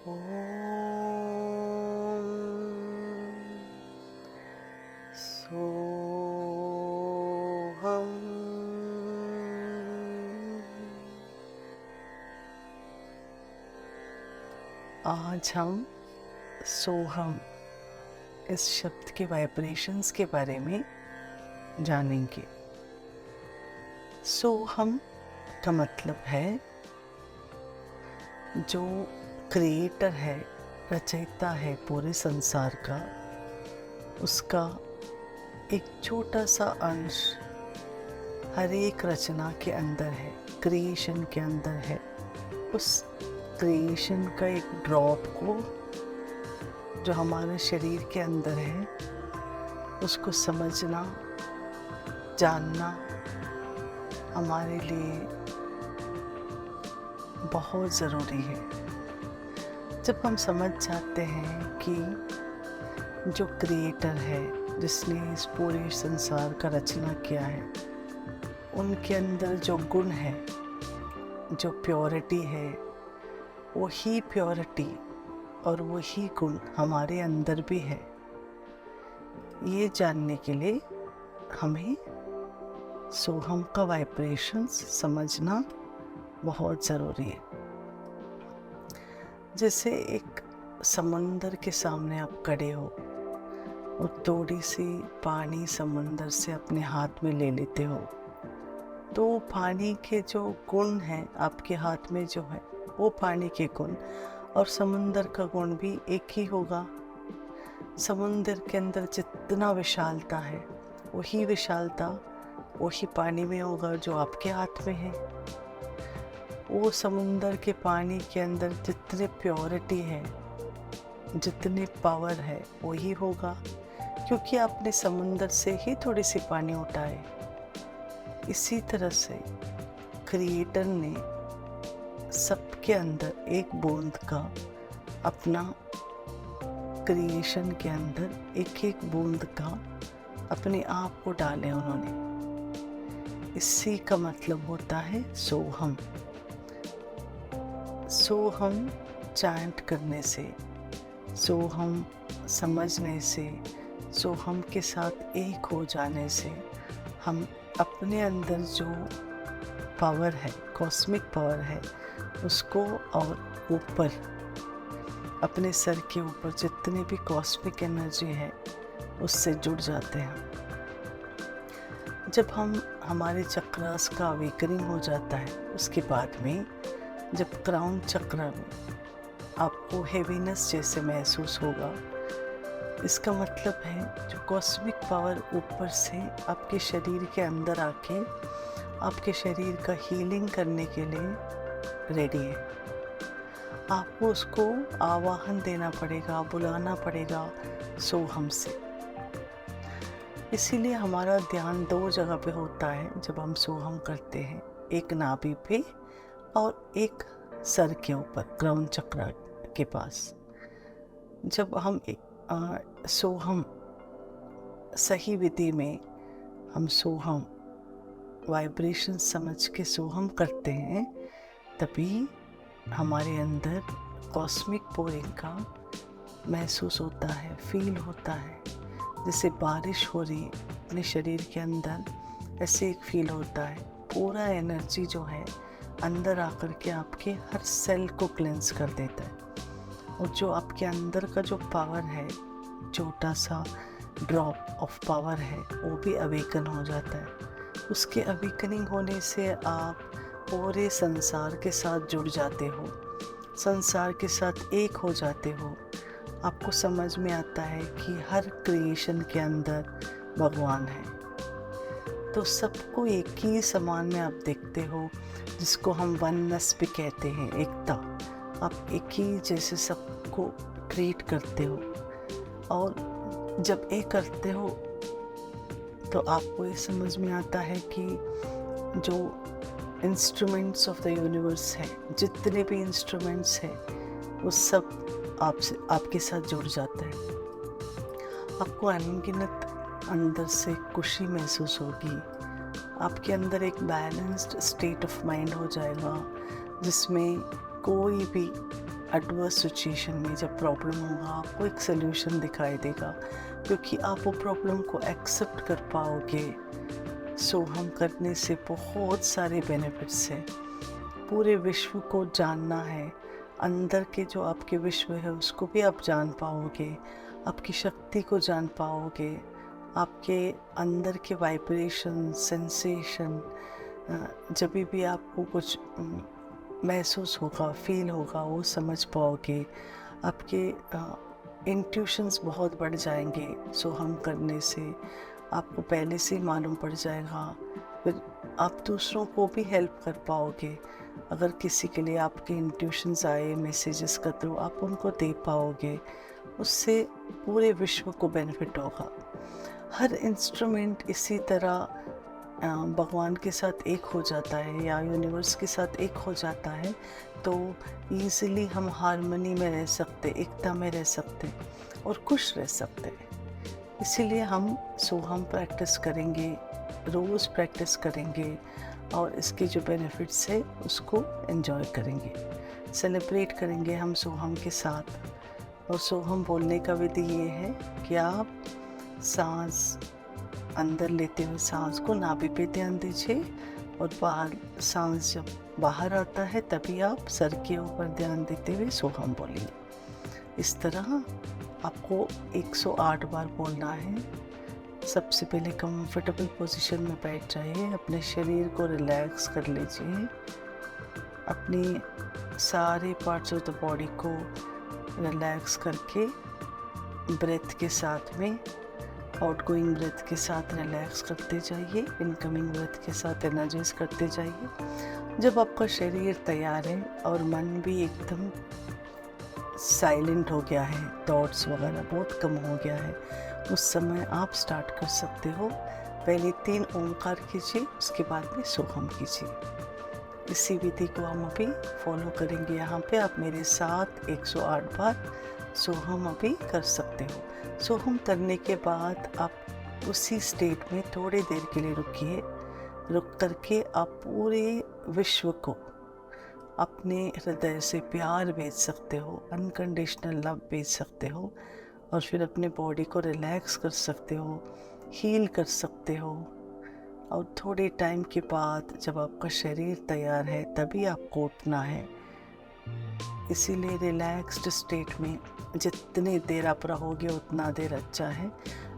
ओम सोहम। आज हम सोहम इस शब्द के वाइब्रेशंस के बारे में जानेंगे। सोहम का मतलब है जो क्रिएटर है, रचयिता है पूरे संसार का, उसका एक छोटा सा अंश हर एक रचना के अंदर है, क्रिएशन के अंदर है। उस क्रिएशन का एक ड्रॉप को जो हमारे शरीर के अंदर है, उसको समझना, जानना हमारे लिए बहुत ज़रूरी है। जब हम समझ जाते हैं कि जो क्रिएटर है, जिसने इस पूरे संसार का रचना किया है, उनके अंदर जो गुण है, जो प्योरिटी है, वही प्योरिटी और वही गुण हमारे अंदर भी है। ये जानने के लिए हमें सोहम का वाइब्रेशंस समझना बहुत ज़रूरी है। जैसे एक समंदर के सामने आप खड़े हो और थोड़ी सी पानी समंदर से अपने हाथ में ले लेते हो, तो पानी के जो गुण हैं आपके हाथ में जो है, वो पानी के गुण और समुंदर का गुण भी एक ही होगा। समुंदर के अंदर जितना विशालता है, वही विशालता वही पानी में होगा जो आपके हाथ में है। वो समुंदर के पानी के अंदर जितने प्योरिटी है, जितनी पावर है, वही होगा, क्योंकि आपने समुंदर से ही थोड़ी सी पानी उठाए। इसी तरह से क्रिएटर ने सबके अंदर एक बूंद का, अपना क्रिएशन के अंदर एक एक बूंद का अपने आप को डाले उन्होंने। इसी का मतलब होता है सोहम। सोहम चैंट करने से, सोहम समझने से, सोहम के साथ एक हो जाने से हम अपने अंदर जो पावर है, कॉस्मिक पावर है, उसको और ऊपर अपने सर के ऊपर जितने भी कॉस्मिक एनर्जी है, उससे जुड़ जाते हैं। जब हम हमारे चक्रास का अवेकनिंग हो जाता है, उसके बाद में जब क्राउन चक्र में आपको हेवीनेस जैसे महसूस होगा, इसका मतलब है जो कॉस्मिक पावर ऊपर से आपके शरीर के अंदर आके आपके शरीर का हीलिंग करने के लिए रेडी है। आपको उसको आवाहन देना पड़ेगा, बुलाना पड़ेगा सोहम से। इसीलिए हमारा ध्यान दो जगह पे होता है जब हम सोहम करते हैं, एक नाभि पे और एक सर के ऊपर, क्राउन चक्र के पास। जब हम सोहम सही विधि में हम सोहम वाइब्रेशन समझ के सोहम करते हैं, तभी हमारे अंदर कॉस्मिक पोरिंग का महसूस होता है, फील होता है। जैसे बारिश हो रही है अपने शरीर के अंदर, ऐसे एक फील होता है। पूरा एनर्जी जो है अंदर आकर के आपके हर सेल को क्लेंस कर देता है, और जो आपके अंदर का जो पावर है, छोटा सा ड्रॉप ऑफ पावर है, वो भी अवेकन हो जाता है। उसके अवेकनिंग होने से आप पूरे संसार के साथ जुड़ जाते हो, संसार के साथ एक हो जाते हो। आपको समझ में आता है कि हर क्रिएशन के अंदर भगवान है, तो सबको एक ही समान में आप देखते हो, जिसको हम वननेस भी कहते हैं, एकता। आप एक ही जैसे सबको ट्रीट करते हो, और जब एक करते हो तो आपको ये समझ में आता है कि जो इंस्ट्रूमेंट्स ऑफ द यूनिवर्स है, जितने भी इंस्ट्रूमेंट्स हैं, वो सब आपके साथ जुड़ जाता है। आपको अनगिनत अंदर से खुशी महसूस होगी। आपके अंदर एक बैलेंस्ड स्टेट ऑफ माइंड हो जाएगा, जिसमें कोई भी एडवर्स सिचुएशन में जब प्रॉब्लम होगा आपको एक सल्यूशन दिखाई देगा, क्योंकि आप वो प्रॉब्लम को एक्सेप्ट कर पाओगे। सोहम करने से बहुत सारे बेनिफिट्स हैं। पूरे विश्व को जानना है, अंदर के जो आपके विश्व है उसको भी आप जान पाओगे, आपकी शक्ति को जान पाओगे, आपके अंदर के वाइब्रेशन, सेंसेशन, जब भी आपको कुछ महसूस होगा, फील होगा, वो समझ पाओगे। आपके इंट्यूशंस बहुत बढ़ जाएंगे सोहम करने से, आपको पहले से ही मालूम पड़ जाएगा। फिर आप दूसरों को भी हेल्प कर पाओगे। अगर किसी के लिए आपके इंट्यूशंस आए मैसेजेस का, तो आप उनको दे पाओगे। उससे पूरे विश्व को बेनिफिट होगा। हर इंस्ट्रूमेंट इसी तरह भगवान के साथ एक हो जाता है या यूनिवर्स के साथ एक हो जाता है, तो ईज़िली हम हार्मनी में रह सकते, एकता में रह सकते और खुश रह सकते। इसीलिए हम सोहम प्रैक्टिस करेंगे, रोज़ प्रैक्टिस करेंगे और इसके जो बेनिफिट्स है उसको एंजॉय करेंगे, सेलिब्रेट करेंगे हम सोहम के साथ। और सोहम बोलने का विधि ये है कि आप सांस अंदर लेते हुए सांस को नाभि पे ध्यान दीजिए, और बाहर सांस जब बाहर आता है तभी आप सर के ऊपर ध्यान देते हुए सोहम बोलेंगे। इस तरह आपको 108 बार बोलना है। सबसे पहले कंफर्टेबल पोजीशन में बैठ जाइए, अपने शरीर को रिलैक्स कर लीजिए, अपनी सारे पार्ट्स ऑफ द बॉडी को रिलैक्स करके ब्रेथ के साथ में, आउटगोइंग ब्रेथ के साथ रिलैक्स करते जाइए, इनकमिंग ब्रेथ के साथ एनर्जाइज करते जाइए। जब आपका शरीर तैयार है और मन भी एकदम साइलेंट हो गया है, थॉट्स वगैरह बहुत कम हो गया है, उस समय आप स्टार्ट कर सकते हो। पहले 3 ओंकार कीजिए, उसके बाद में सोहम कीजिए। इसी विधि को हम अभी फॉलो करेंगे। यहाँ पे आप मेरे साथ 108 बार सोहम अभी कर सकते हो। सोहम करने के बाद आप उसी स्टेट में थोड़ी देर के लिए रुकिए। रुक करके आप पूरे विश्व को अपने हृदय से प्यार भेज सकते हो, अनकंडीशनल लव भेज सकते हो, और फिर अपने बॉडी को रिलैक्स कर सकते हो, हील कर सकते हो। और थोड़े टाइम के बाद जब आपका शरीर तैयार है तभी आपको उठना है। इसीलिए रिलैक्स्ड स्टेट में जितनी देर आप रहोगे उतना देर अच्छा है।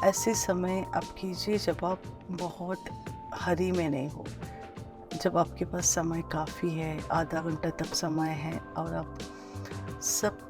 ऐसे समय आप कीजिए जब आप बहुत हरी में नहीं हो, जब आपके पास समय काफ़ी है, आधा घंटा तक समय है, और आप सब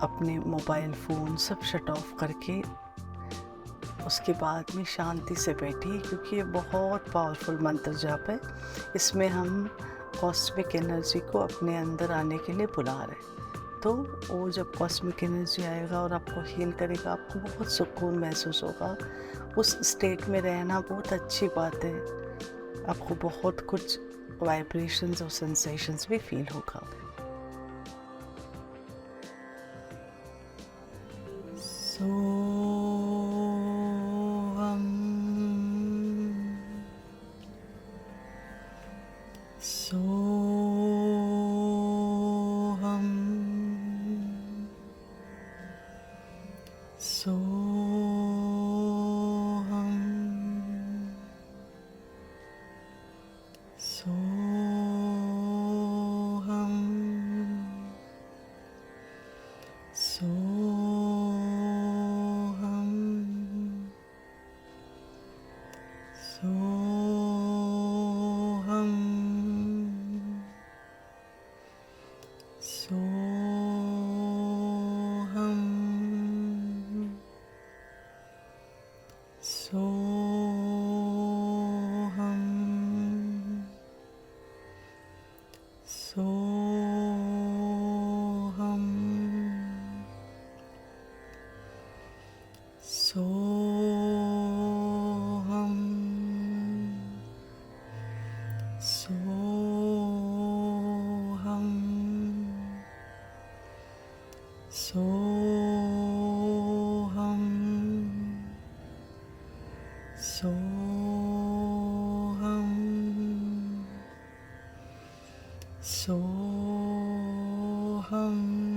अपने मोबाइल फ़ोन सब शट ऑफ करके उसके बाद में शांति से बैठिए, क्योंकि ये बहुत पावरफुल मंत्र जाप है। इसमें हम कॉस्मिक एनर्जी को अपने अंदर आने के लिए बुला रहे हैं। तो वो जब कॉस्मिक एनर्जी आएगा और आपको हील करेगा, आपको बहुत सुकून महसूस होगा। उस स्टेट में रहना बहुत अच्छी बात है। आपको बहुत कुछ वाइब्रेशंस और सेंसेशंस भी फील होगा। Soham.